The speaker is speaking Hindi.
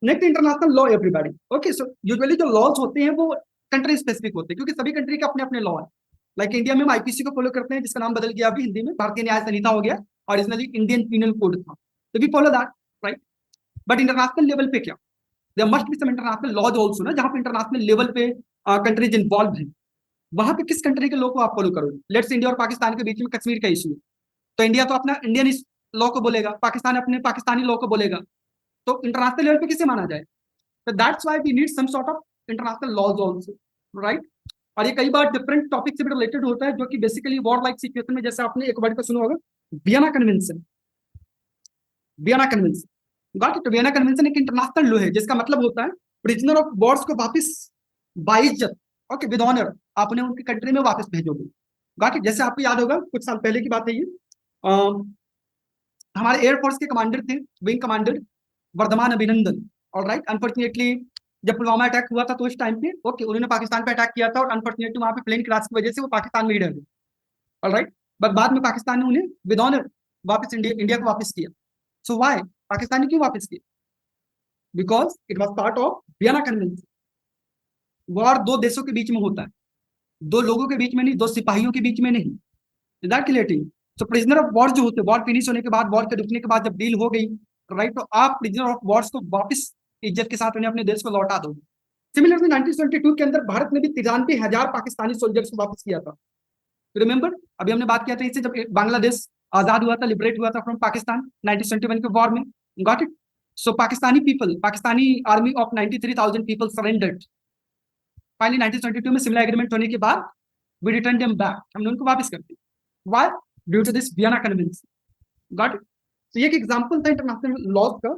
Next international law everybody. Okay, so usually जो लॉज होते हैं वो कंट्री स्पेसिफिक होते हैं, क्योंकि सभी कंट्री के अपने अपने लॉ है। लाइक इंडिया में हम आईपीसी को फॉलो करते हैं, जिसका नाम बदल गया अभी हिंदी में भारतीय न्याय संहिता हो गया, ओरिजिनली इंडियन पीनल कोड था, तो we follow that, right. But international level पे क्या, there must be some international laws also ना, जहां पे इंटरनेशनल लेवल पे कंट्रीज इन्वॉल्व हैं, वहां पे किस कंट्री के लॉ को आप फॉलो करोगे। लेट्स इंडिया और पाकिस्तान के बीच में कश्मीर का इशू है, तो इंडिया तो अपना इंडियन लॉ को बोलेगा, पाकिस्तान अपने पाकिस्तानी लॉ को बोलेगा, तो इंटरनेशनल लेवल पे किसे माना जाए। तो that's why we need some sort of international laws also, right. और ये कई बार डिफरेंट टॉपिक से भी रिलेटेड होता है, जो कि बेसिकली वॉर लाइक सिचुएशन में, जैसे आपने एक वर्ड को सुना होगा, Vienna convention. Vienna convention, got it. Vienna convention एक इंटरनेशनल लॉ है, जिसका मतलब होता है प्रिजनर ऑफ वॉर्स को वापस बाइज्जत, ओके, विद ऑनर, आपने उनकी कंट्री में वापस भेजोगे, गॉट इट। जैसे आपको याद होगा कुछ साल पहले की बात है ये, हमारे एयरफोर्स के कमांडर थे, विंग कमांडर वर्धमान अभिनंदन, और राइट, अनफॉर्चुनेटली जब पुलवामा अटैक हुआ था तो उस टाइम पे ओके उन्होंने पाकिस्तान पे अटैक किया था, और अनफॉर्चुनेटली वहां पे प्लेन क्रैश की वजह से वो पाकिस्तान में ही रह गए, ऑलराइट। बट बाद में पाकिस्तान ने उन्हें विद ऑनर वापस इंडिया को वापस किया। सो व्हाई पाकिस्तान ने क्यों वापस किया, because it was part of Vienna convention. War दो देशों के बीच में होता है, दो लोगों के बीच में नहीं, दो सिपाहियों के बीच में नहीं, that clarity. So prisoner of war जो होते हैं, वॉर फिनिश होने के बाद, वॉर के रुकने के बाद जब डील हो गई, राइट, तो आप प्रिजनर ऑफ वॉर्स को वापस इज्जत के साथ उन्हें अपने देश को लौटा दो। सिमिलरली 1972 के अंदर भारत ने भी 93,000 पाकिस्तानी सोल्जर्स को वापस किया था, रिमेंबर। अभी हमने बात किया था इससे, जब बांग्लादेश आजाद हुआ था, लिबरेट हुआ था फ्रॉम पाकिस्तान 1971 के वॉर में, got it. So Pakistani people, Pakistani army of 93,000 people surrendered finally 1972 में। सिमला एग्रीमेंट होने के बाद वी रिटर्न देम बैक, हमने उनको वापस कर दिया, why, due to this Vienna convention, got it. तो ये एक एग्जांपल था इंटरनेशनल लॉज का,